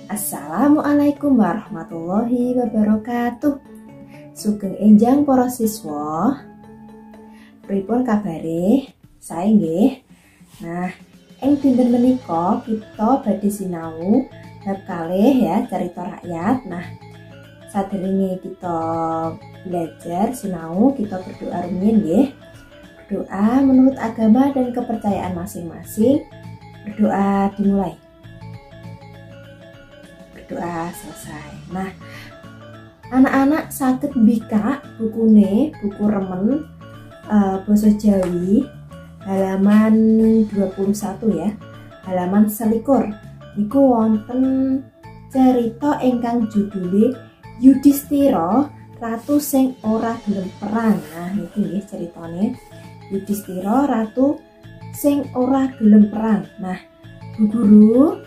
Assalamualaikum warahmatullahi wabarakatuh. Sugeng enjang para siswa. Pripun kabare? Sae nggih. Nah, ing dinten menika kita badhe sinau bab kalih ya, carita rakyat. Nah, saderenge kita belajar sinau, kita berdoa rumiyin nggih. Berdoa menurut agama dan kepercayaan masing-masing. Berdoa dimulai. Berdoa selesai. Nah, anak-anak saged mbikak bukune, buku remen basa Jawi halaman 21 ya. Halaman 21. Niku wonten cerita ingkang judule Yudhistira ratu sing ora gelem perang. Nah, niki nggih ceritane. Yudhistira ratu sing ora gelem perang. Nah, Bu Guru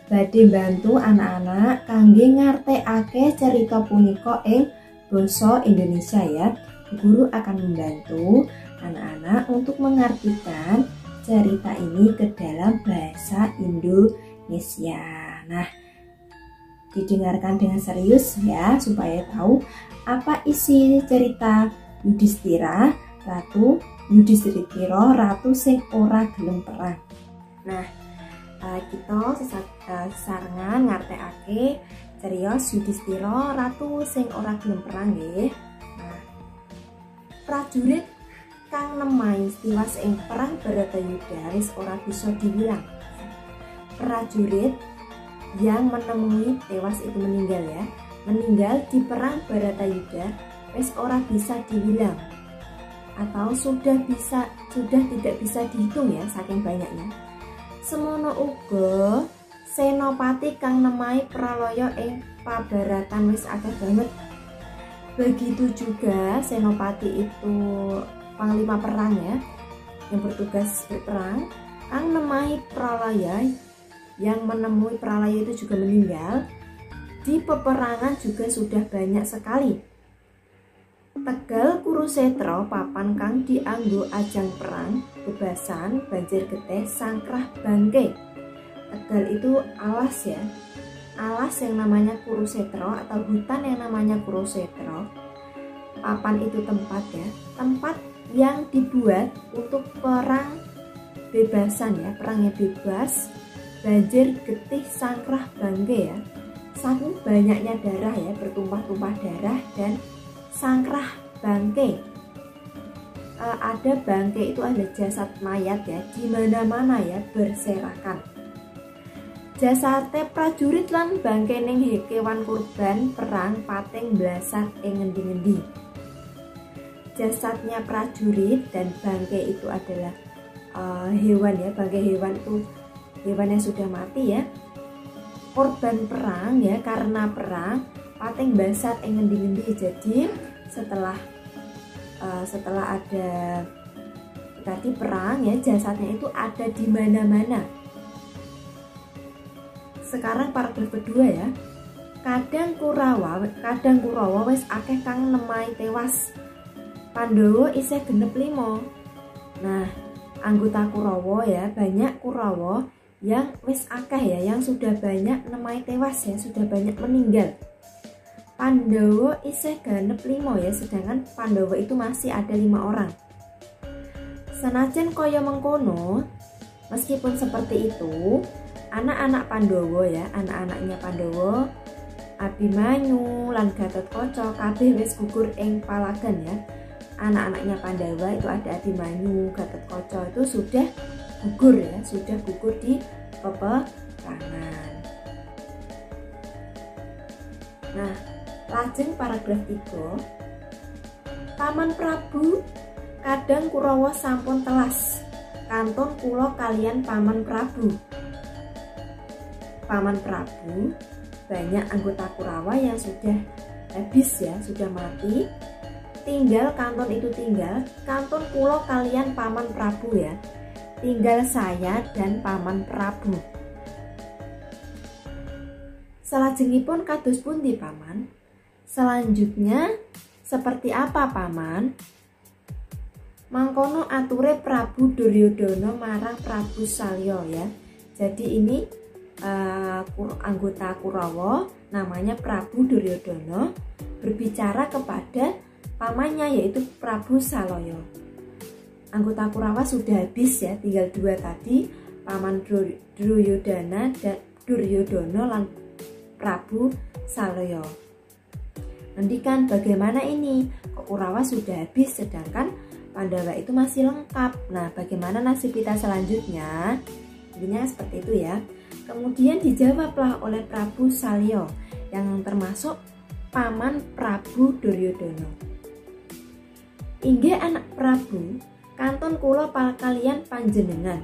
badhe bantu anak-anak kangge ngartekake cerita punika ing basa Indonesia ya. Bu Guru akan membantu anak-anak untuk mengartikan cerita ini ke dalam bahasa Indonesia. Nah, didengarkan dengan serius ya supaya tahu apa isi cerita Yudhistira ratu sing ora gelem perang. Nah, kita sesarengan ngartekake cariyos Yudhistira ratu sing ora gelem perang nggih. Nah, prajurit kang nemai tiwas ing perang Bharatayuda wis ora bisa dibilang. Prajurit yang menemui tewas itu meninggal ya. Meninggal di perang Bharatayuda wis ora bisa dibilang. Atau sudah tidak bisa dihitung ya saking banyaknya. Semono uga senopati kang nemai pralaya ing pabaratan wis akeh banget. Begitu juga senopati itu panglima perang ya, yang bertugas berperang, kang nemai pralaya, yang menemui pralaya itu juga meninggal. Di peperangan juga sudah banyak sekali. Tegal Kurusetra papan kang dianggo ajang perang, bebasan, banjir getih, sangkrah bangke. Tegal itu alas ya, alas yang namanya Kurusetra atau hutan yang namanya Kurusetra. Papan itu tempat ya, tempat yang dibuat untuk perang bebasan ya, perangnya bebas, banjir getih, sangkrah bangke ya. Saking banyaknya darah ya, bertumpah-tumpah darah dan sangkrah bangke. Ada bangke itu ada jasad mayat ya, di mana-mana ya berserakan. Jasate prajurit lan bangke ning kewan kurban perang pating blasat ing ngendi-ngendi. Jasadnya prajurit dan bangke itu adalah hewan ya, bangke hewan itu hewan yang sudah mati ya. Korban perang ya, karena perang pating basat ing ngendi-ngendi. Jadi setelah ada tadi perang ya, jasadnya itu ada di mana-mana. Sekarang paragraf kedua ya. Kadang Kurawa wis akeh kang nemai tewas. Pandhawa isih genep 5. Nah, anggota Kurawa ya, banyak Kurawa yang wis akeh ya, yang sudah banyak nemai tewas ya, sudah banyak meninggal. Pandhawa isih genep 5 ya, sedangkan Pandhawa itu masih ada 5 orang. Senajan kaya mengkono, meskipun seperti itu, anak-anak Pandhawa ya, anak-anaknya Pandhawa, Abimanyu lan Gatotkaca kabeh wis gugur ing palagan ya. Anak-anaknya Pandhawa itu ada Abimanyu, Gatotkaca itu sudah gugur ya, sudah gugur di peperangan. Nah, lajeng paragraf 3. Paman Prabu kadang Kurawa sampun telas. Kantun kula kalian Paman Prabu. Paman Prabu, banyak anggota Kurawa yang sudah habis ya, sudah mati. Tinggal kantun itu tinggal. Kantun kula kalian Paman Prabu ya. Tinggal saya dan Paman Prabu. Salajengipun kados pundi Paman? Selanjutnya seperti apa Paman? Mangkono ature Prabu Duryodana marang Prabu Salya ya. Jadi ini anggota Kurawa namanya Prabu Duryodana berbicara kepada pamannya yaitu Prabu Saloyo. Anggota Kurawa sudah habis ya, tinggal 2 tadi, paman Duryodana dan Duryodana lan Prabu Saloyo. Nanti kan bagaimana ini? Kurawa sudah habis sedangkan Pandawa itu masih lengkap. Nah, bagaimana nasib kita selanjutnya? Intinya seperti itu ya. Kemudian dijawablah oleh Prabu Salya yang termasuk paman Prabu Duryodana. Inggih anak Prabu, kantun kula kaliyan panjenengan.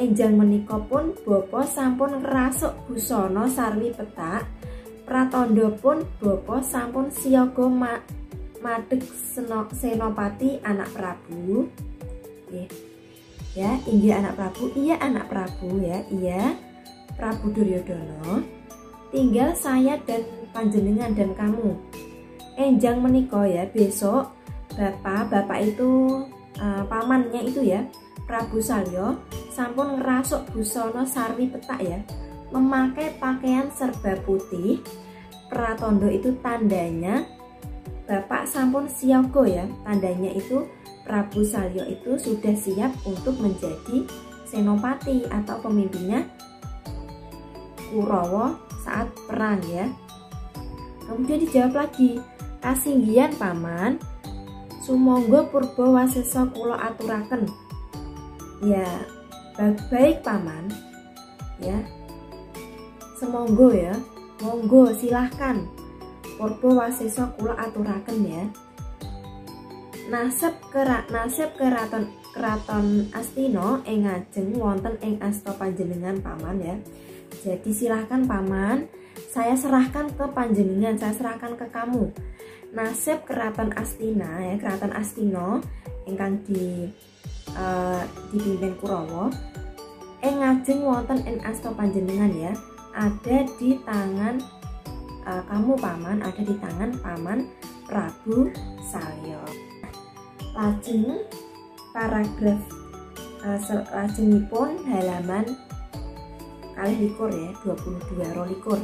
Enjang menika pun bapa sampun ngrasuk busana sarwi petak. Pratandha pun bapa sampun siyaga madeg senopati anak Prabu. Ya, inggih anak Prabu, iya anak Prabu ya, iya Prabu Duryodana. Tinggal saya dan panjenengan dan kamu. Enjang menika ya, besok bapak itu pamannya itu ya, Prabu Salya sampun ngerasuk busana sarwi petak ya, memakai pakaian serba putih. Pratandha itu tandanya bapak sampun siyaga ya, tandanya itu Prabu Salya itu sudah siap untuk menjadi senopati atau pemimpinnya Kurawa saat perang ya. Kemudian dijawab lagi, kasinggihan paman, sumangga purba wasesa kula aturaken. Ya, baik paman. Ya. Semonggo ya. Monggo silahkan. Purba wasesa kula aturaken ya. Nasib keraton Astina ing ngajeng wonten ing asta panjenengan paman ya. Jadi silahkan paman, saya serahkan ke panjenengan, saya serahkan ke kamu. Nasib keraton Astina ya, keraton Astina ingkang dipimpin Kurawa ing ngajeng wonten ing asta panjenengan ya, ada di tangan kamu paman, ada di tangan paman Prabu Salya. Lajeng paragraf lajengipun halaman 22 ya, 22.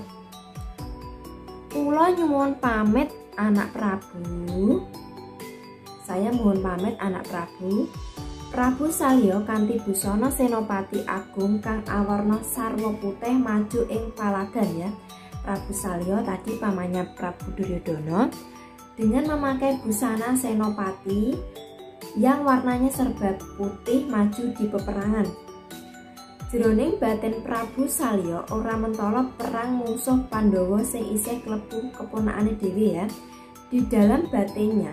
Kula nyuwun pamit anak Prabu. Saya mohon pamit anak Prabu. Prabu Salya kanthi busana senopati agung kang awarna sarwa putih maju ing palagan ya. Prabu Salya tadi pamannya Prabu Duryodana dengan memakai busana senopati yang warnanya serba putih maju di peperangan. Jroning batin Prabu Salya ora mentala perang musuh Pandhawa sing isih klebu keponakane dhewe ya. Di dalam batinnya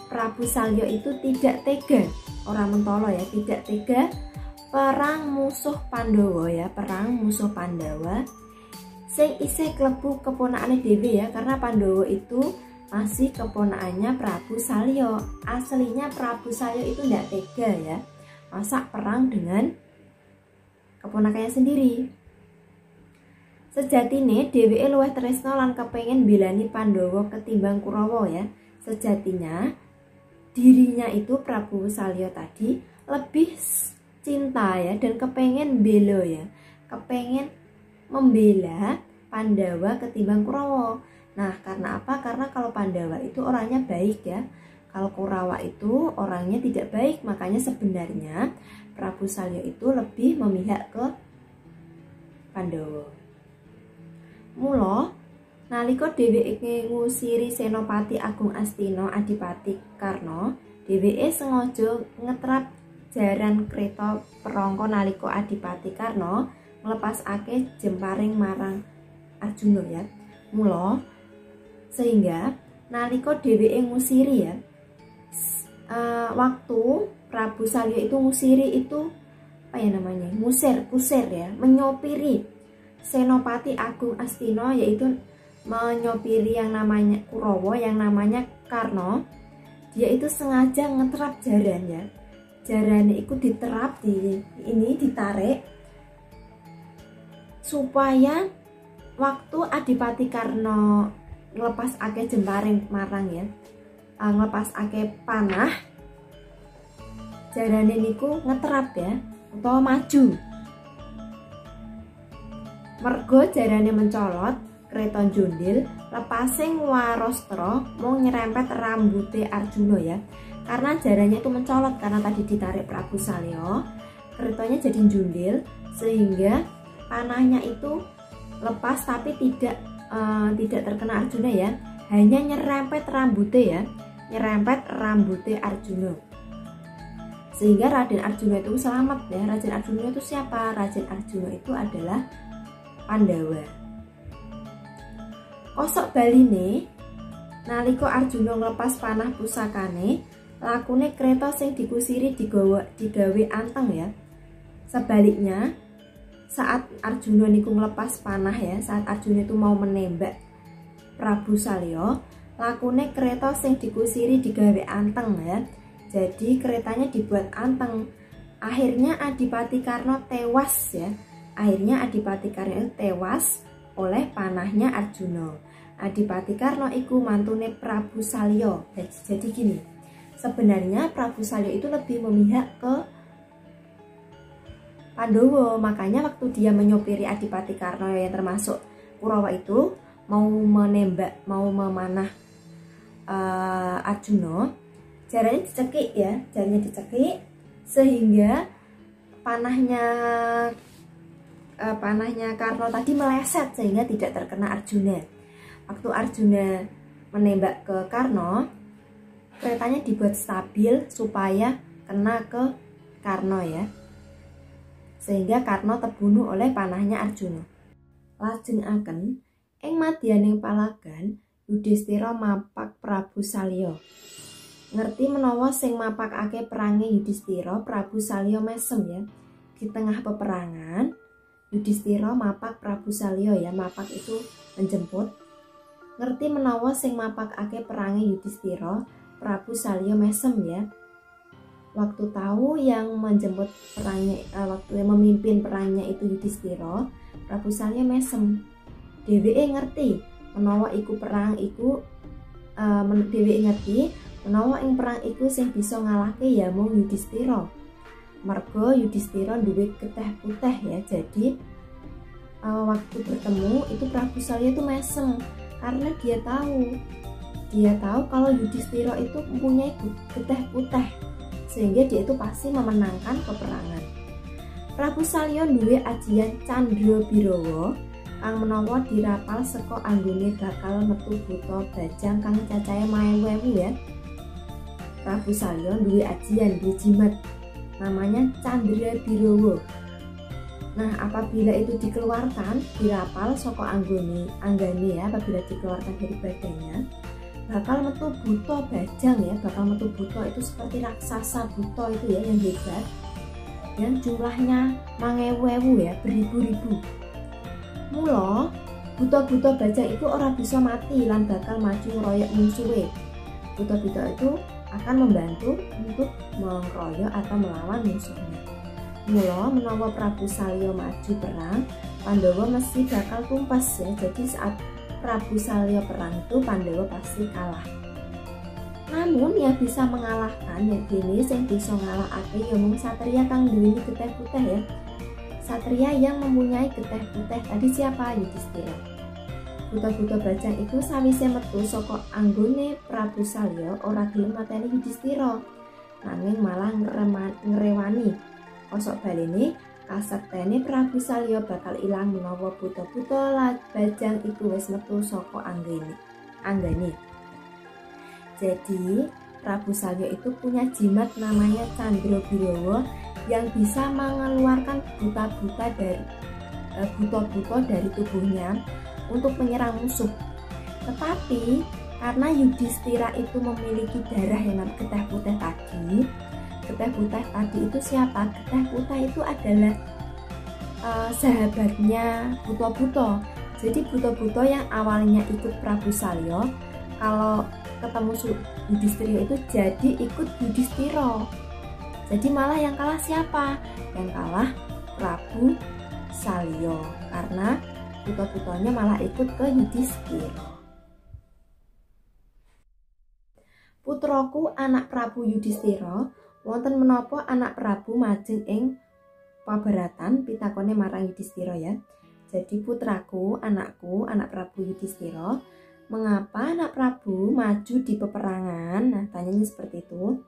Prabu Salya itu tidak tega, ora mentala ya, tidak tega perang musuh Pandhawa ya, perang musuh Pandhawa sing isih klebu keponakane dhewe ya, karena Pandhawa itu masih keponakannya Prabu Salya. Aslinya Prabu Salya itu tidak tega ya, masa perang dengan keponakannya sendiri. Sejatine dheweke luwih tresna lan kepengin bilani Pandhawa ketimbang Kurawa ya. Sejatinya dirinya itu Prabu Salya tadi lebih cinta ya dan kepengin bela ya, kepengin membela Pandhawa ketimbang Kurawa. Nah, karena apa? Karena kalau Pandhawa itu orangnya baik ya, kalau Kurawa itu orangnya tidak baik. Makanya sebenarnya Prabu Salya itu lebih memihak ke Pandhawa. Mula nalika dheweke ngusiri Senopati Agung Astina Adipati Karna, dheweke sengaja ngetrap jaran kreta perangka nalika Adipati Karna nglepasake jemparing marang Arjuna ya. Mula sehingga nalika dheweke ngusiri ya, waktu Prabu Salya itu ngusiri itu apa ya namanya, kusir ya, menyopiri Senopati Agung Astina, yaitu menyopiri yang namanya Kurawa yang namanya Karna. Dia itu sengaja ngeterap jaran ya, jarannya itu diterap ditarik supaya waktu Adipati Karna ngelepas ake jemparing marang ya, ngelepas ake panah, jarane niku ngeterap ya, atau maju Mergo jarane mencolot, kreta njundil, lepasing Warostra mau nyerempet rambute Arjuna ya. Karena jaranya itu mencolot karena tadi ditarik Prabu Salya, keretanya jadi njundil sehingga panahnya itu lepas tapi tidak terkena Arjuna ya. Hanya nyerempet rambute Arjuna. Sehingga Raden Arjuna itu selamat ya. Raden Arjuna itu siapa? Raden Arjuna itu adalah Pandawa. Kosok baline nalika Arjuna nglepas panah pusakane, lakune kreta sing dikusiri digawe anteng ya. Sebaliknya, saat Arjuna niku nglepas panah ya, saat Arjuna itu mau menembak Prabu Salya, lakune kreta sing dikusiri digawe anteng ya. Jadi keretanya dibuat anteng. Akhirnya Adipati Karna tewas ya. Akhirnya Adipati Karna tewas oleh panahnya Arjuna. Adipati Karna iku mantune Prabu Salya. Jadi gini, sebenarnya Prabu Salya itu lebih memihak ke Pandawa. Makanya waktu dia menyopiri Adipati Karna yang termasuk Kurawa itu mau menembak, mau memanah Arjuna, jaranya dicekik sehingga panahnya Karna tadi meleset sehingga tidak terkena Arjuna. Waktu Arjuna menembak ke Karna, keretanya dibuat stabil supaya kena ke Karna ya, sehingga Karna terbunuh oleh panahnya Arjuna. Lajengaken ing madyaning palagan Yudhistira mapak Prabu Salya. Ngerti menawa sing mapakake perange Yudhistira, Prabu Salya mesem ya. Di tengah peperangan Yudhistira mapak Prabu Salya ya, mapak itu menjemput. Ngerti menawa sing mapakake perange Yudhistira, Prabu Salya mesem ya. Waktu tahu yang menjemput perangnya, waktu yang memimpin perangnya itu Yudhistira, Prabu Salya mesem. Dheweke ngerti menawa iku perang iku dheweke ngerti menawa ing perang iku sing bisa ngalahke ya mung Yudhistira. Mergo Yudhistira duwe geteh putih ya. Jadi waktu bertemu itu Prabu Salya itu mesem karena dia tahu kalau Yudhistira itu mempunyai geteh putih, sehingga dia itu pasti memenangkan peperangan. Prabu Salya duwe ajian Candra Birawa kang menawa dirapal saka anggone bakal metu buta bajang kang cacahe 10.000 ya. Prabu Salya duwe ajian, duwe jimat namanya Candra Birawa. Nah, apabila itu dikeluarkan, dirapal saka anggane ya, apabila dikeluarkan dari badannya, bakal metu buta bajang ya. Bakal metu buta itu seperti raksasa buta itu ya, yang hebat, yang jumlahnya 10.000 ya, beribu-ribu. Mula buta-buta bajang itu ora bisa mati lan bakal maju ngeroyok musuhe. Buta-buta itu akan membantu untuk mengeroyok atau melawan musuhnya. Mula menawa Prabu Salya maju perang, Pandawa mesti bakal tumpas ya. Jadi saat Prabu Salya perang itu Pandawa pasti kalah. Namun yang bisa mengalahkan ya dene sing bisa ngalahake ya mung satria kang duweni geteh putih ya. Satria yang mempunyai geteh putih tadi siapa? Yudhistira. Buta-buta bajang itu sawise metu saka anggone Prabu Salya ora gelem mateni Yudhistira, nanging malah ngrewani. Kosok balene kasektene Prabu Salya bakal ilang menawa buta-buta bajang itu wis metu saka anggane. Jadi Prabu Salya itu punya jimat namanya Candra Birawa yang bisa mengeluarkan buta-buta dari tubuhnya untuk menyerang musuh. Tetapi karena Yudhistira itu memiliki darah yang namanya geteh putih tadi. Geteh putih tadi itu siapa? Geteh putih itu adalah sahabatnya buta-buta. Jadi buta-buta yang awalnya ikut Prabu Salya, kalau ketemu Yudhistira itu jadi ikut Yudhistira. Jadi malah yang kalah siapa? Yang kalah Prabu Salya, karena buta-butanya malah ikut ke Yudhistira. Putraku anak Prabu Yudhistira, wonten menapa anak Prabu majeng ing pabaratan? Pitakone marang Yudhistira ya. Jadi putraku, anakku, anak Prabu Yudhistira, mengapa anak Prabu maju di peperangan? Nah, tanyanya seperti itu.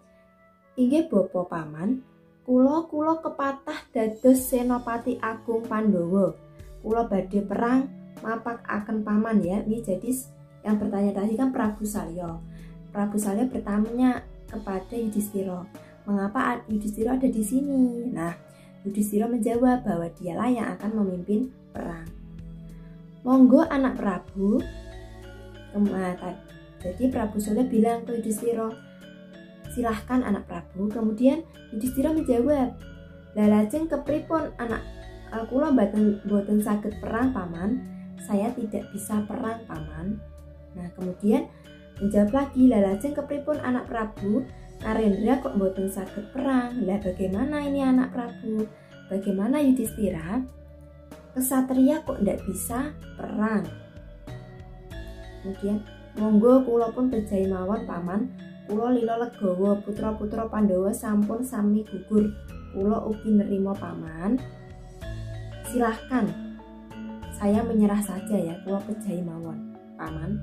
Inggih bapa paman, kula kepatah dados senopati agung Pandhawa. Kula badhe perang mapakaken paman ya. Ini jadi yang bertanya tadi kan Prabu Salya. Prabu Salya bertanya kepada Yudhistira, mengapa Yudhistira ada di sini? Nah, Yudhistira menjawab bahwa dialah yang akan memimpin perang. Monggo anak Prabu. Jadi Prabu Salya bilang ke Yudhistira, silahkan anak Prabu. Kemudian Yudhistira menjawab, lah lajeng kepripun anak kula mboten saged perang paman, saya tidak bisa perang paman. Nah kemudian menjawab lagi, lah lajeng kepripun anak Prabu, Narendra kok mboten saged perang. Lah bagaimana ini anak Prabu? Bagaimana Yudhistira? Kesatria kok ndak bisa perang? Kemudian monggo kula pun berjaya mawon paman. Kula lila legawa putra-putra Pandhawa sampun sami gugur. Kula ugi nerima paman. Silahkan. Saya menyerah saja ya, kula berjaya mawon paman.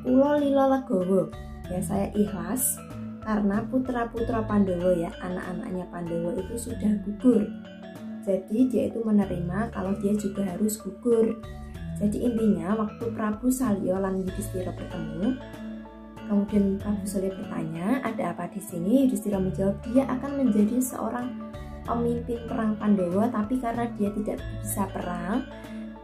Kula lila legawa. Ya saya ikhlas. Karena putra-putra Pandhawa ya, anak-anaknya Pandhawa itu sudah gugur. Jadi dia itu menerima kalau dia juga harus gugur. Jadi intinya waktu Prabu Salya lan Yudhistira bertemu, kemudian Prabu Salya bertanya, ada apa di sini? Yudhistira menjawab, dia akan menjadi seorang pemimpin perang Pandhawa, tapi karena dia tidak bisa perang,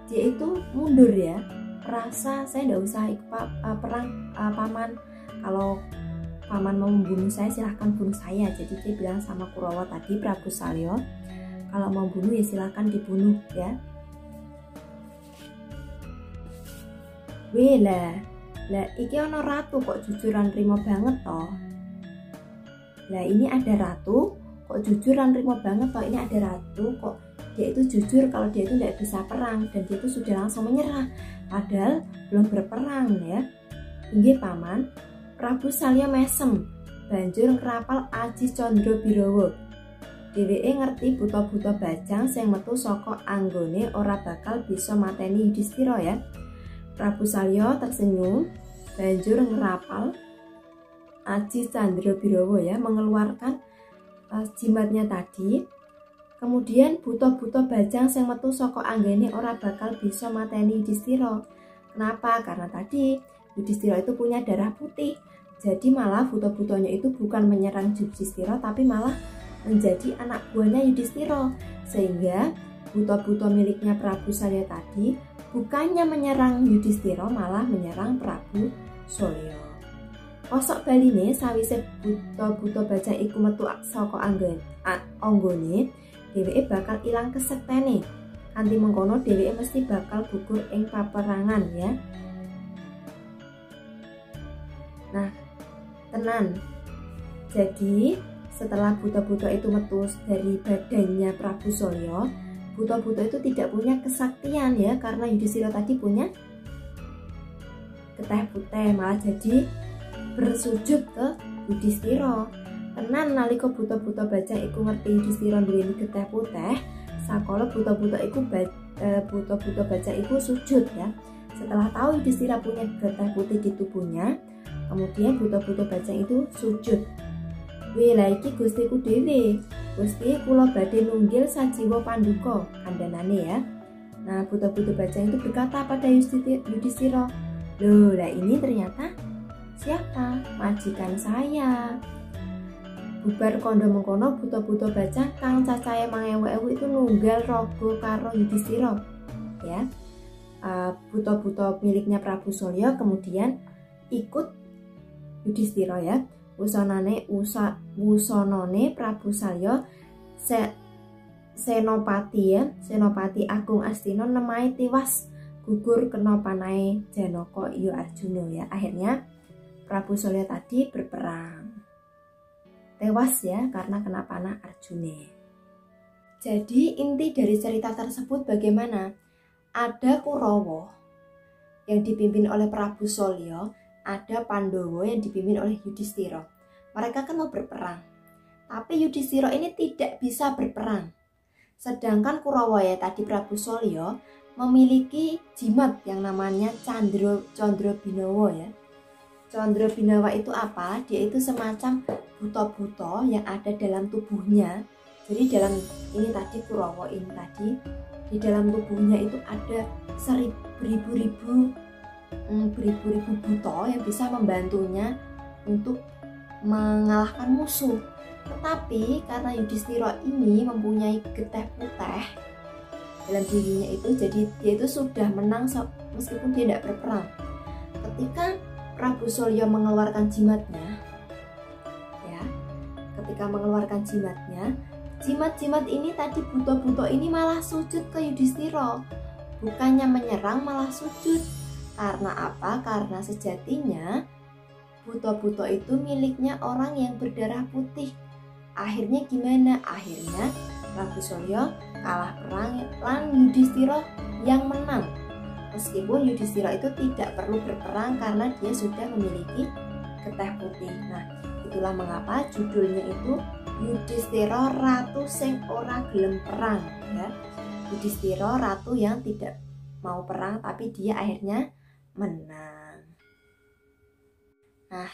dia itu mundur ya. Merasa saya tidak usah ikut perang paman. Kalau paman mau membunuh saya silahkan bunuh saya. Jadi dia bilang sama Kurawa tadi, Prabu Salya, kalau mau bunuh ya silahkan dibunuh ya. Wih lah iki ono ratu kok jujuran rimo banget toh. Lah ini ada ratu kok jujuran rimo banget toh. Ini ada ratu kok dia itu jujur kalau dia itu tidak bisa perang dan dia itu sudah langsung menyerah padahal belum berperang ya. Inggih paman, Prabu Salya mesem banjur ngrapal Aji Candra Birawa. Dheweke ngerti buta-buta bajang sing metu saka anggone ora bakal bisa mateni Yudhistira ya. Prabu Salya tersenyum banjur ngerapal Aji Candra Birawa ya, mengeluarkan jimatnya tadi. Kemudian buta-buta bajang sing metu saka anggone ora bakal bisa mateni Yudhistira. Kenapa? Karena tadi Yudhistira itu punya darah putih. Jadi malah buta-butanya itu bukan menyerang Yudhistira tapi malah menjadi anak buahnya Yudhistira. Sehingga buta-buta miliknya Prabu Salya tadi bukannya menyerang Yudhistira malah menyerang Prabu Salya. Kosok baline sawise buta-buta bajang iku metu saka anggone, dheweke bakal ilang kesektene. Kanthi mengkono dheweke mesti bakal gugur ing paperangan ya. Nah, tenan. Jadi setelah buta-buta itu metu dari badannya Prabu Salya, buta-buta itu tidak punya kesaktian ya, karena Yudhistira tadi punya getih putih, malah jadi bersujud ke Yudhistira. Tenan nalika buta-buta bajang iku ngerti Yudhistira duweni getih putih, sakala buta-buta bajang iku sujud ya. Setelah tahu Yudhistira punya getih putih di tubuhnya, kemudian buta-buta bajang itu sujud. Wih lah iki gustiku dhewe. Gusti kula badhe nunggil sajiwa panduka kandhanane ya. Nah buta-buta bajang itu berkata pada Yudhistira, loh lah ini ternyata siapa? Majikan saya. Bubar kondo mengkono buta-buta bajang kang cacahe 1000 itu nunggal raga karo Yudhistira ya. Buta-buta miliknya Prabu Salya kemudian ikut Yudhistira ya. Wusanane Prabu Salya Senopati Agung Astina nemahe tiwas gugur kena panahe Janaka iya Arjuna ya. Akhirnya Prabu Salya tadi berperang. Tewas ya karena kena panah Arjuna. Jadi inti dari cerita tersebut bagaimana? Ada Kurawa yang dipimpin oleh Prabu Salya, ada Pandhawa yang dipimpin oleh Yudhistira. Mereka kan mau berperang. Tapi Yudhistira ini tidak bisa berperang. Sedangkan Kurawa ya tadi Prabu Salya memiliki jimat yang namanya Condro Binawa ya. Condro Binawa itu apa? Dia itu semacam buto-buto yang ada dalam tubuhnya. Jadi dalam ini tadi Kurawa ini tadi, di dalam tubuhnya itu ada beribu-ribu buto yang bisa membantunya untuk mengalahkan musuh. Tetapi karena Yudhistira ini mempunyai geteh putih dalam dirinya itu, jadi dia itu sudah menang meskipun dia tidak berperang. Ketika Prabu Salya mengeluarkan jimatnya, ya, ketika mengeluarkan jimat-jimat ini tadi buto-buto ini malah sujud ke Yudhistira, bukannya menyerang malah sujud. Karena apa? Karena sejatinya buto-buto itu miliknya orang yang berdarah putih. Akhirnya gimana? Akhirnya Prabu Salya kalah perang dan Yudhistira yang menang. Meskipun Yudhistira itu tidak perlu berperang karena dia sudah memiliki geteh putih. Nah, itulah mengapa judulnya itu Yudhistira Ratu sing ora gelem perang ya. Yudhistira ratu yang tidak mau perang tapi dia akhirnya menang. Nah,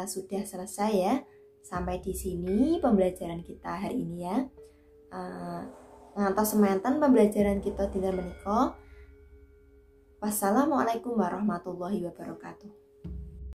sudah selesai ya. Sampai di sini pembelajaran kita hari ini ya. Ngantos semanten pembelajaran kita dinten menika. Wassalamualaikum warahmatullahi wabarakatuh.